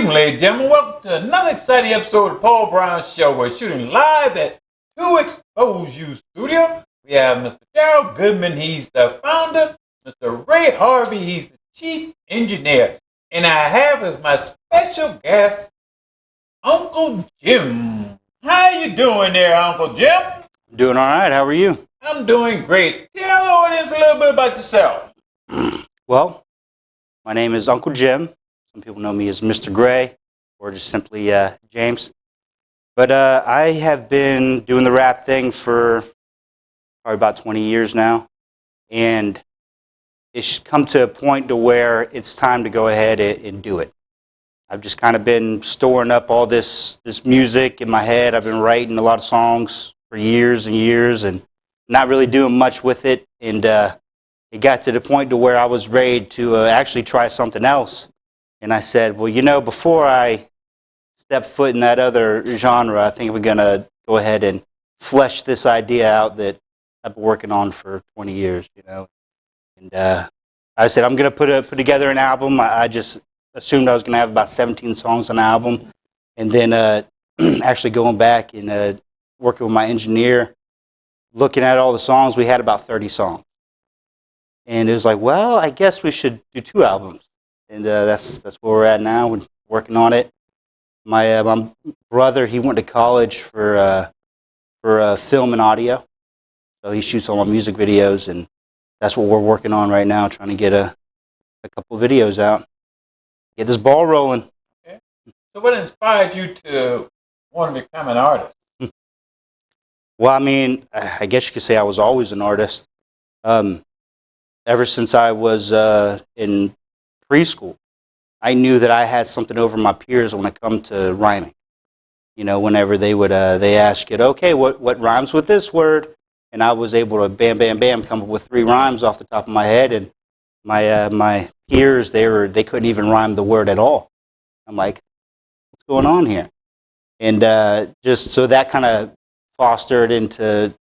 evening, ladies and gentlemen. Welcome to another exciting episode of the Paul Brown Show. We're shooting live at 2 Expose You Studio. We have Mr. Gerald Goodman. He's the founder. Mr. Ray Harvey. He's the chief engineer. And I have as my special guest, Uncle Jim. How you doing there, Uncle Jim? Doing all right. How are you? I'm doing great. Tell the audience a little bit about yourself. Well, my name is Uncle Jim. Some people know me as Mr. Gray or just simply James. But I have been doing the rap thing for probably about 20 years now. And it's come to a point to where it's time to go ahead and do it. I've just kind of been storing up all this music in my head. I've been writing a lot of songs for years and years and not really doing much with it. And it got to the point to where I was ready to actually try something else. And I said, well, you know, before I step foot in that other genre, I think we're going to go ahead and flesh this idea out that I've been working on for 20 years, you know. And I said, I'm going to put together an album. I just assumed I was going to have about 17 songs on the album. And then actually going back and working with my engineer, looking at all the songs, we had about 30 songs. And it was like, well, I guess we should do 2 albums. And that's where we're at now. We're working on it. My brother, he went to college for film and audio. So he shoots all my music videos, and that's what we're working on right now, trying to get a couple of videos out. Get this ball rolling. Okay. So what inspired you to want to become an artist? Well, I mean, I guess you could say I was always an artist. Ever since I was in preschool, I knew that I had something over my peers when it come to rhyming. You know, whenever they would they ask it, okay, what rhymes with this word? And I was able to bam, bam, bam, come up with 3 rhymes off the top of my head. And my peers, they couldn't even rhyme the word at all. I'm like, what's going on here? And just so that kind of fostered into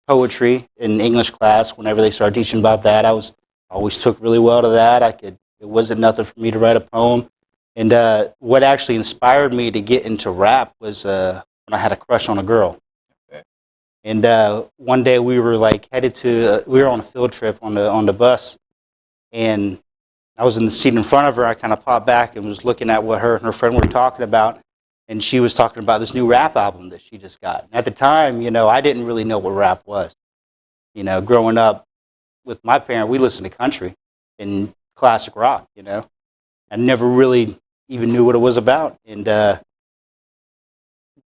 poetry in English class. Whenever they started teaching about that, I always took really well to that. It wasn't nothing for me to write a poem. And what actually inspired me to get into rap was when I had a crush on a girl. Okay. And one day we were like headed to, we were on a field trip on the bus, and I was in the seat in front of her. I kind of popped back and was looking at what her and her friend were talking about, and she was talking about this new rap album that she just got. And at the time, you know, I didn't really know what rap was. You know, growing up with my parents, we listened to country and classic rock, you know. I never really even knew what it was about. And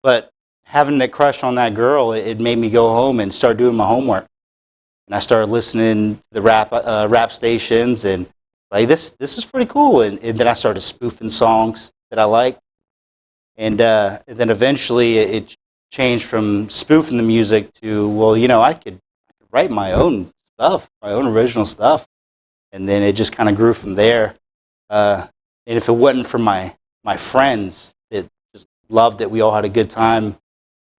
but having that crush on that girl, it made me go home and start doing my homework. And I started listening to the rap stations, and like this is pretty cool. And then I started spoofing songs that I liked. And then eventually it changed from spoofing the music to, well, you know, I could write my own stuff, my own original stuff. And then it just kind of grew from there. And if it wasn't for my friends that just loved it, we all had a good time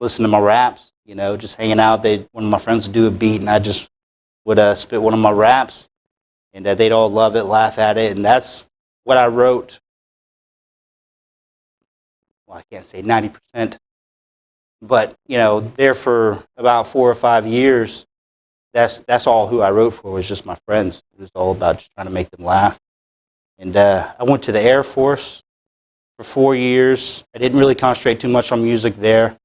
listening to my raps, you know, just hanging out. One of my friends would do a beat, and I just would spit one of my raps. And they'd all love it, laugh at it. And that's what I wrote. Well, I can't say 90%. But, you know, there for about 4 or 5 years, that's all who I wrote for, was just my friends. It was all about just trying to make them laugh. And I went to the Air Force for 4 years. I didn't really concentrate too much on music there.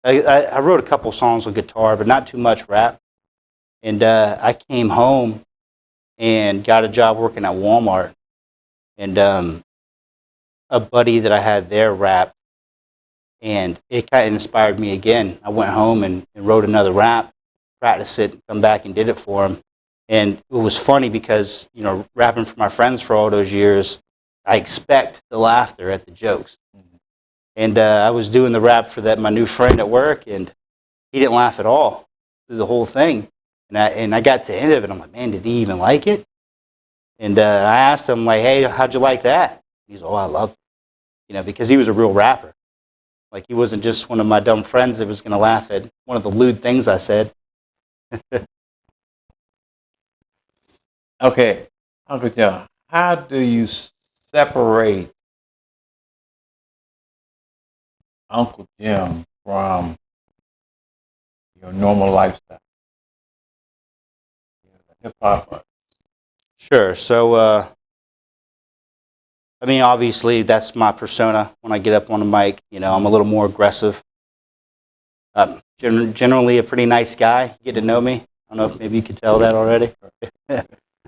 I wrote a couple songs with guitar, but not too much rap. And I came home and got a job working at Walmart. And a buddy that I had there rapped, and it kind of inspired me again. I went home and wrote another rap, practiced it, come back and did it for him. And it was funny because, you know, rapping for my friends for all those years, I expect the laughter at the jokes. And I was doing the rap for my new friend at work, and he didn't laugh at all through the whole thing. And I got to the end of it, I'm like, man, did he even like it? And I asked him, like, hey, how'd you like that? He's, oh, I loved it. You know, because he was a real rapper. Like, he wasn't just one of my dumb friends that was going to laugh at one of the lewd things I said. Okay, Uncle John, how do you separate Uncle Jim from your normal lifestyle? Hip hop. Sure. So, I mean, obviously, that's my persona when I get up on the mic. You know, I'm a little more aggressive. Generally, a pretty nice guy. You get to know me. I don't know if maybe you could tell that already.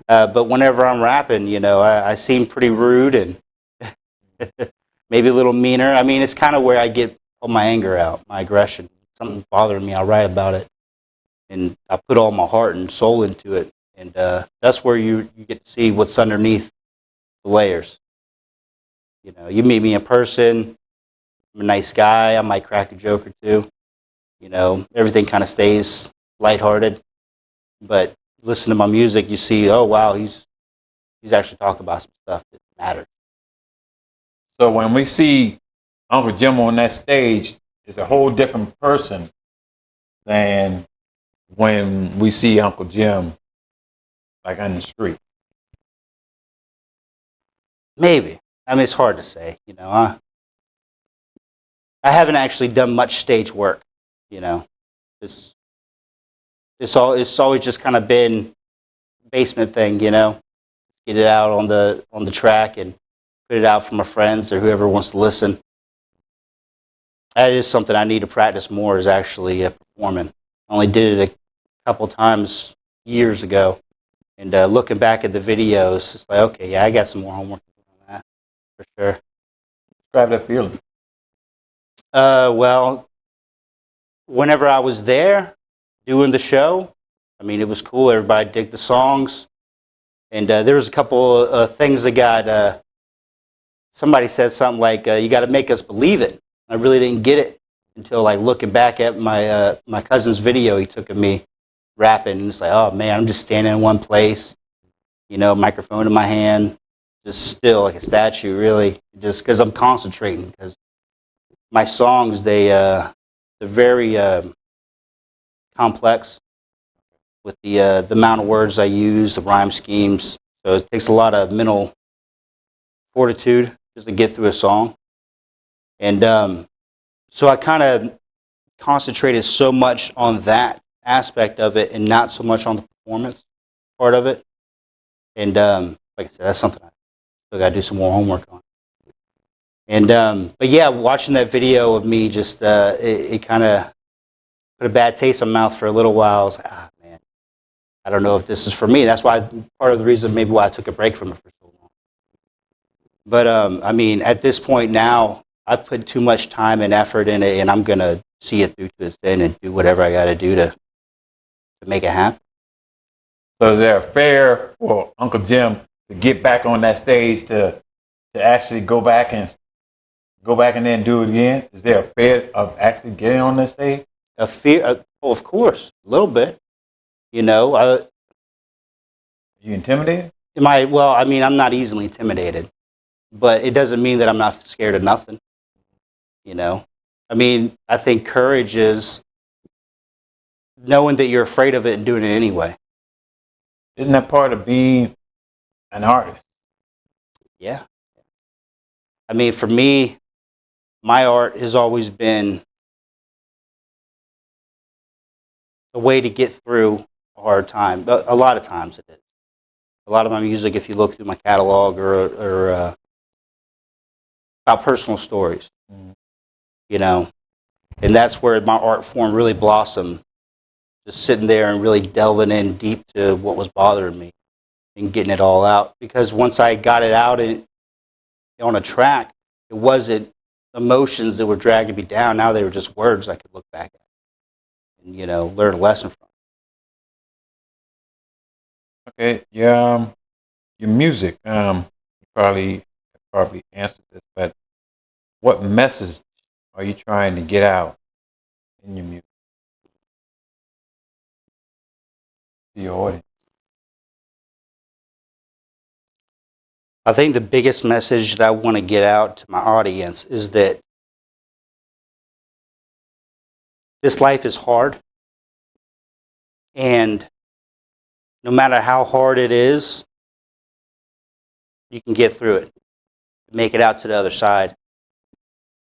But whenever I'm rapping, you know, I seem pretty rude and maybe a little meaner. I mean, it's kind of where I get all my anger out, my aggression. Something's bothering me, I'll write about it. And I put all my heart and soul into it. And that's where you get to see what's underneath the layers. You know, you meet me in person, I'm a nice guy, I might crack a joke or two. You know, everything kind of stays lighthearted. But listen to my music, you see, oh, wow, he's actually talking about some stuff that matters. So when we see Uncle Jim on that stage, it's a whole different person than when we see Uncle Jim like on the street. Maybe. I mean, it's hard to say. You know, I haven't actually done much stage work. You know, it's always just kind of been basement thing. You know, get it out on the track and put it out for my friends or whoever wants to listen. That is something I need to practice more. Is actually performing. I only did it a couple times years ago, and looking back at the videos, it's like, okay, yeah, I got some more homework to do on that for sure. Describe that feeling. Well, whenever I was there doing the show, I mean, it was cool. Everybody digged the songs. And there was a couple of things that got, somebody said something like, you got to make us believe it. I really didn't get it until like looking back at my cousin's video he took of me rapping. And it's like, oh man, I'm just standing in one place, you know, microphone in my hand, just still like a statue, really, just because I'm concentrating. Because my songs, they're very complex with the amount of words I use, the rhyme schemes. So it takes a lot of mental fortitude just to get through a song. And so I kind of concentrated so much on that aspect of it and not so much on the performance part of it. And like I said, that's something I still got to do some more homework on. And but yeah, watching that video of me just it kind of put a bad taste in my mouth for a little while. I was like, man, I don't know if this is for me. That's why part of the reason maybe why I took a break from it for so long. But I mean, at this point now, I've put too much time and effort in it, and I'm gonna see it through to its end and do whatever I got to do to make it happen. So is there a fair for Uncle Jim to get back on that stage to actually go back and then do it again? Is there a fear of actually getting on that stage? A fear? Oh, of course, a little bit. You know, Are you intimidated? well, I mean, I'm not easily intimidated, but it doesn't mean that I'm not scared of nothing. You know, I mean, I think courage is knowing that you're afraid of it and doing it anyway. Isn't that part of being an artist? Yeah. I mean, for me, my art has always been a way to get through a hard time. A lot of times it is. A lot of my music, if you look through my catalog or about personal stories, you know, and that's where my art form really blossomed. Just sitting there and really delving in deep to what was bothering me and getting it all out. Because once I got it out on a track, it wasn't emotions that were dragging me down. Now they were just words I could look back at and, you know, learn a lesson from. Okay, your music. You probably answered this, but what message are you trying to get out in your music to your audience? I think the biggest message that I want to get out to my audience is that this life is hard, and no matter how hard it is, you can get through it, make it out to the other side.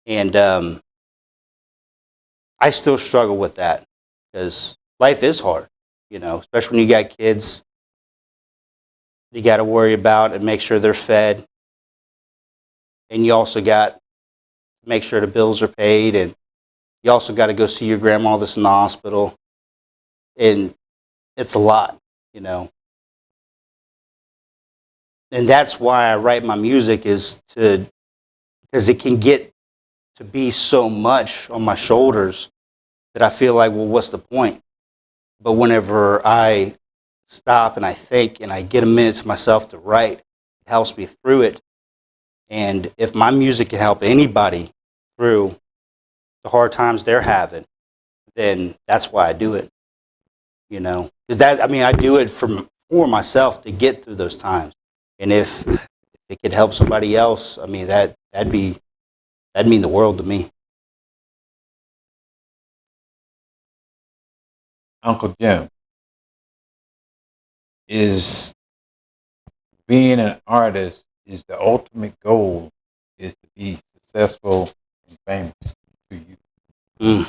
And I still struggle with that because life is hard, especially when you got kids. You got to worry about and make sure they're fed. And you also got to make sure the bills are paid. And you also got to go see your grandma that's in the hospital. And it's a lot, And that's why I write my music because it can get to be so much on my shoulders that I feel like, well, what's the point? But whenever I stop and I think and I get a minute to myself to write, it helps me through it. And if my music can help anybody through the hard times they're having, then that's why I do it. Because I do it for myself to get through those times. And if it could help somebody else, that'd mean the world to me. Uncle Jim, is being an artist is the ultimate goal is to be successful and famous to you?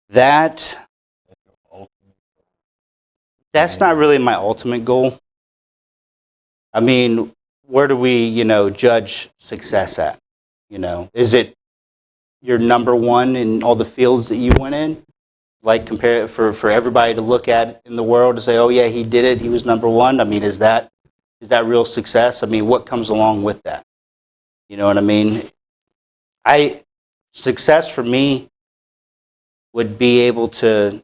That's not really my ultimate goal. Where do we, judge success at? Is it your number one in all the fields that you went in? Like compare it for everybody to look at in the world to say, oh yeah, he did it, he was number one. Is that real success? What comes along with that? You know what I mean? Success for me would be able to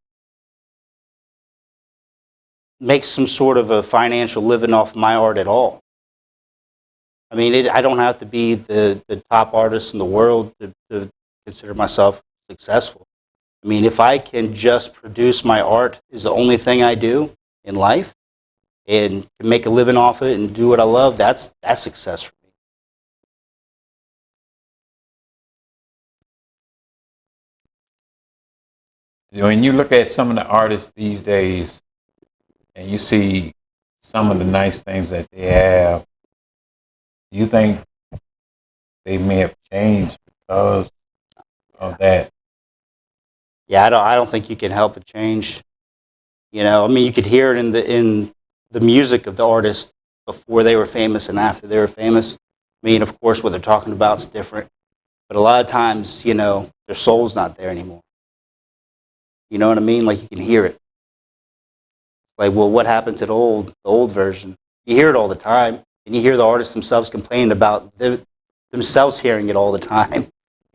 make some sort of a financial living off my art at all. I don't have to be the top artist in the world to consider myself successful. If I can just produce my art is the only thing I do in life and can make a living off it and do what I love, that's success for me. When you look at some of the artists these days and you see some of the nice things that they have, do you think they may have changed because of that? Yeah, I don't think you can help but change. You could hear it in the music of the artist before they were famous and after they were famous. Of course, what they're talking about is different, but a lot of times, their soul's not there anymore. You know what I mean? Like you can hear it. Like, well, what happened to the old version? You hear it all the time, and you hear the artists themselves complaining about themselves hearing it all the time.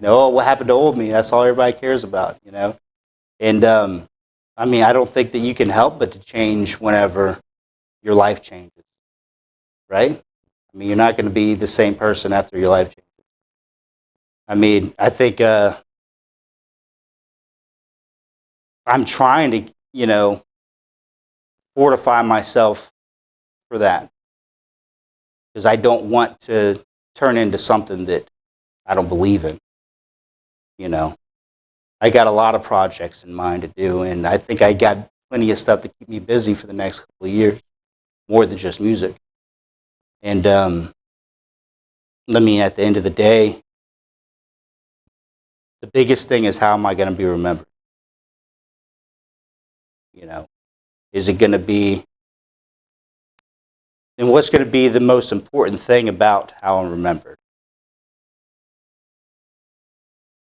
Oh, what happened to old me? That's all everybody cares about, And, I don't think that you can help but to change whenever your life changes, right? You're not going to be the same person after your life changes. I think I'm trying to, fortify myself for that because I don't want to turn into something that I don't believe in. I got a lot of projects in mind to do, and I think I got plenty of stuff to keep me busy for the next couple of years, more than just music. And at the end of the day, the biggest thing is how am I going to be remembered? Is it going to be, and what's going to be the most important thing about how I'm remembered?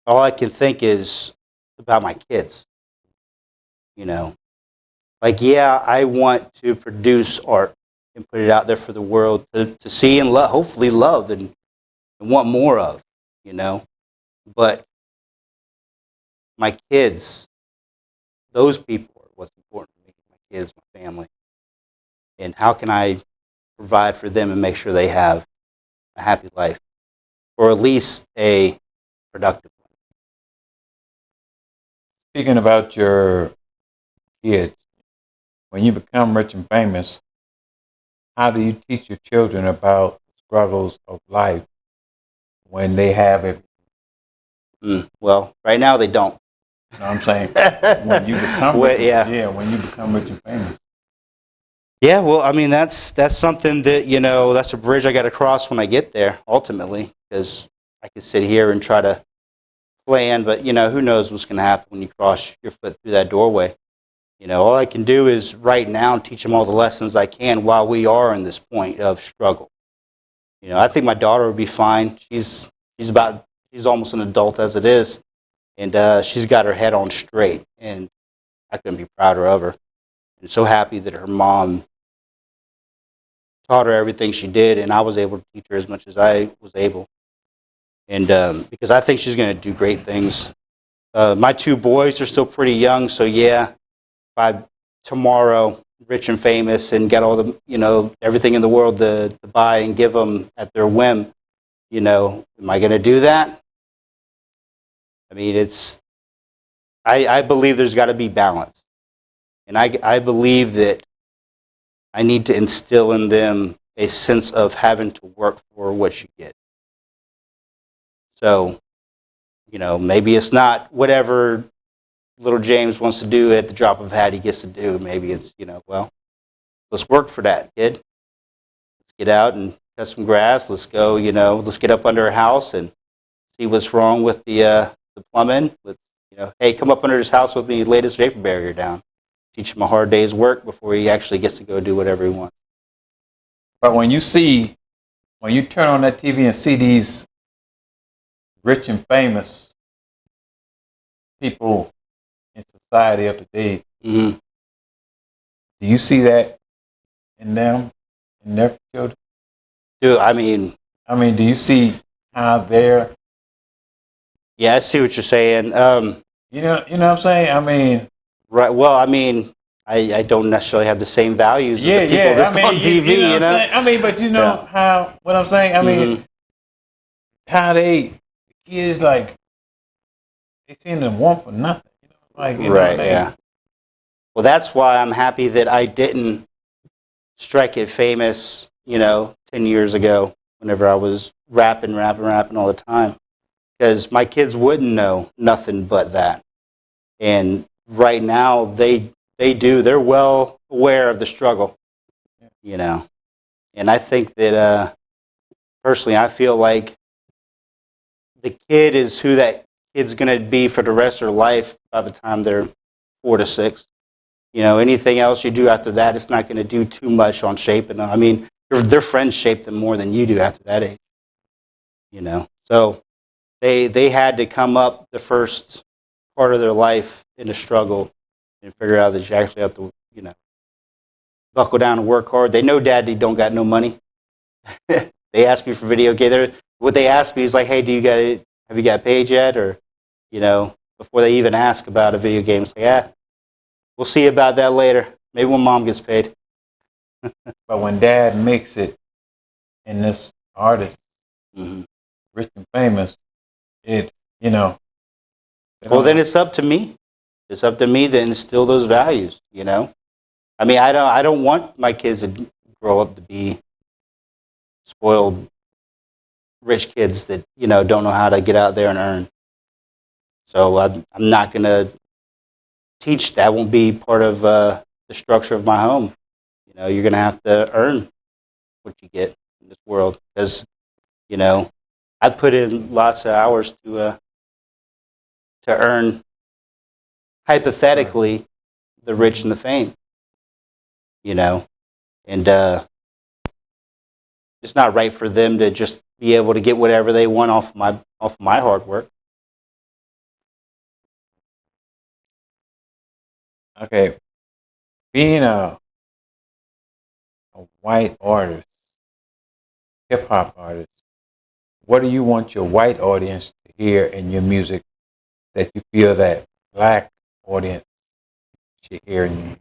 All I can think is about my kids. I want to produce art and put it out there for the world to see and hopefully love and want more of, But my kids, those people are what's important to me, my kids, my family. And how can I provide for them and make sure they have a happy life, or at least a productive one? Speaking about your kids, when you become rich and famous, how do you teach your children about the struggles of life when they have it? Well, right now they don't. You know what I'm saying? When you become rich, when you become rich and famous. Yeah, well, that's something that, that's a bridge I got to cross when I get there, ultimately, because I could sit here and try to plan, but, who knows what's going to happen when you cross your foot through that doorway. All I can do is right now teach them all the lessons I can while we are in this point of struggle. I think my daughter would be fine. She's almost an adult as it is, and she's got her head on straight, and I couldn't be prouder of her. I'm so happy that her mom taught her everything she did, and I was able to teach her as much as I was able. And because I think she's going to do great things. My two boys are still pretty young, so yeah, by tomorrow, rich and famous, and get all the, everything in the world to buy and give them at their whim, am I going to do that? I mean, I believe there's got to be balance. And I believe that I need to instill in them a sense of having to work for what you get. So, maybe it's not whatever little James wants to do at the drop of a hat he gets to do. Maybe it's, well, let's work for that, kid. Let's get out and cut some grass. Let's go, let's get up under a house and see what's wrong with the plumbing. Let's, hey, come up under this house with me, lay this vapor barrier down. Teach him a hard day's work before he actually gets to go do whatever he wants. But when you turn on that TV and see these rich and famous people in society of today, mm-hmm. Do you see that in them, in their children? Do do you see how they're? Yeah, I see what you're saying. You know what I'm saying? Right. Well, I don't necessarily have the same values as the people that's on TV, you know? But how, what I'm saying? Mm-hmm. How the kids, like, they seem to want for nothing. Yeah. Well, that's why I'm happy that I didn't strike it famous, 10 years ago, whenever I was rapping all the time. Because my kids wouldn't know nothing but that. And right now, they do. They're well aware of the struggle, And I think that, personally, I feel like the kid is who that kid's going to be for the rest of their life by the time they're 4 to 6. Anything else you do after that, it's not going to do too much on shaping them. Their friends shape them more than you do after that age. So they had to come up the first part of their life in a struggle and figure out that you actually have to, buckle down and work hard. They know Daddy don't got no money. They ask me for video game. What they ask me is like, hey, have you got paid yet? Or, before they even ask about a video game, it's like, yeah, we'll see about that later. Maybe when Mom gets paid. But when Dad makes it in this artist, mm-hmm. rich and famous, well, then it's up to me. It's up to me to instill those values, I don't want my kids to grow up to be spoiled rich kids that, don't know how to get out there and earn. So I'm not going to teach that. Won't be part of the structure of my home. You're going to have to earn what you get in this world because, I put in lots of hours to earn, hypothetically, the rich and the fame. And it's not right for them to just be able to get whatever they want off my hard work. Okay, being a white artist, hip hop artist, what do you want your white audience to hear in your music that you feel that black audience should hear in you?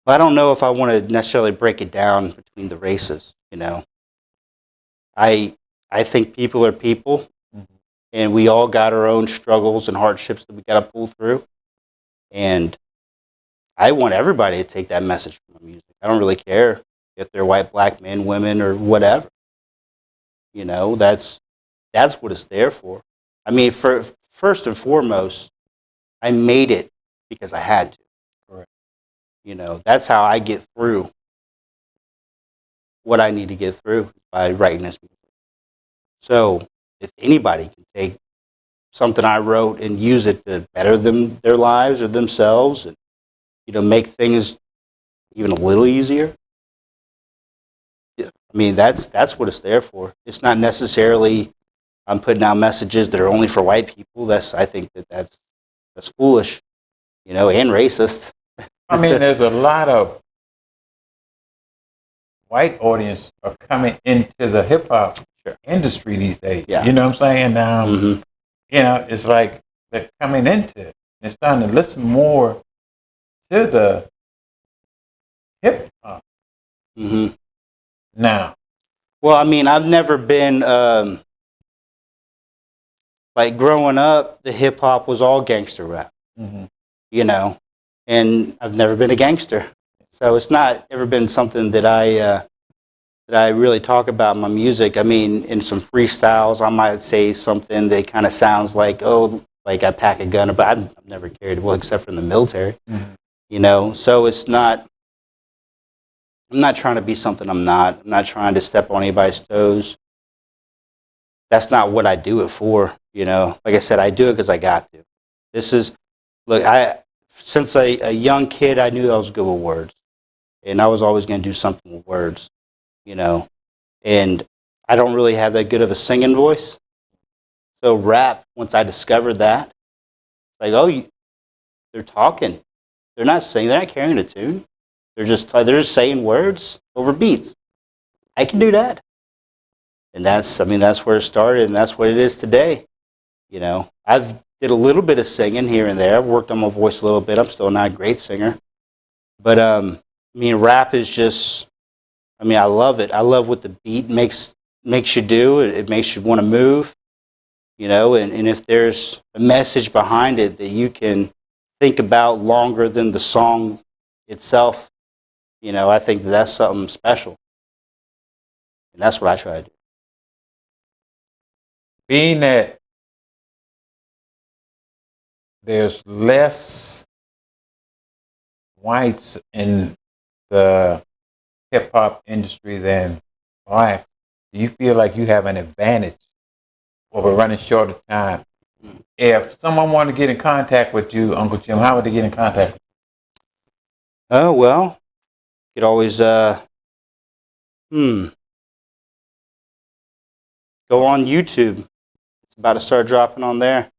I don't know if I want to necessarily break it down between the races. I think people are people, and we all got our own struggles and hardships that we got to pull through. And I want everybody to take that message from the music. I don't really care if they're white, black men, women, or whatever. That's what it's there for. First and foremost, I made it because I had to. Correct. That's how I get through what I need to get through by writing this music. So if anybody can take something I wrote and use it to better their lives or themselves, and make things even a little easier, I mean, that's what it's there for. It's not necessarily I'm putting out messages that are only for white people. I think that's foolish, and racist. I mean, there's a lot of white audience are coming into the hip hop industry these days. Yeah. You know what I'm saying? Mm-hmm. It's like they're coming into it. They're starting to listen more to the hip hop Mm-hmm. now. Well, I mean, I've never been like growing up. The hip hop was all gangster rap, Mm-hmm. And I've never been a gangster, so it's not ever been something that I really talk about in my music. I mean, in some freestyles, I might say something that kind of sounds like, like I pack a gun, but I've never carried it, well, except for in the military, So it's not. I'm not trying to be something I'm not. I'm not trying to step on anybody's toes. That's not what I do it for, Like I said, I do it because I got to. Since a young kid, I knew I was good with words. And I was always going to do something with words, And I don't really have that good of a singing voice. So rap, once I discovered that, like, they're talking. They're not singing. They're not carrying a tune. They're just saying words over beats. I can do that. And that's where it started, and that's what it is today. I've did a little bit of singing here and there. I've worked on my voice a little bit. I'm still not a great singer. But, rap is just, I love it. I love what the beat makes you do. It makes you want to move, and if there's a message behind it that you can think about longer than the song itself, I think that's something special. And that's what I try to do. Being that there's less whites in the hip hop industry than blacks, do you feel like you have an advantage over running short of time? If someone wanted to get in contact with you, Uncle Jim, how would they get in contact with you? Oh, well, you could always go on YouTube. It's about to start dropping on there.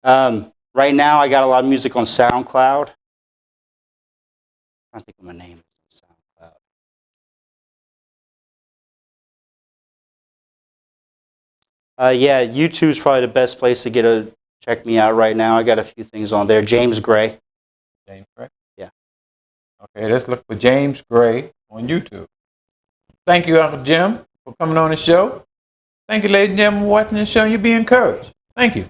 Right now, I got a lot of music on SoundCloud. I think of my name on SoundCloud. Yeah, YouTube's probably the best place to check me out right now. I got a few things on there. James Gray. James Gray? Yeah. Okay, let's look for James Gray on YouTube. Thank you, Uncle Jim, for coming on the show. Thank you, ladies and gentlemen, for watching the show. You be encouraged. Thank you.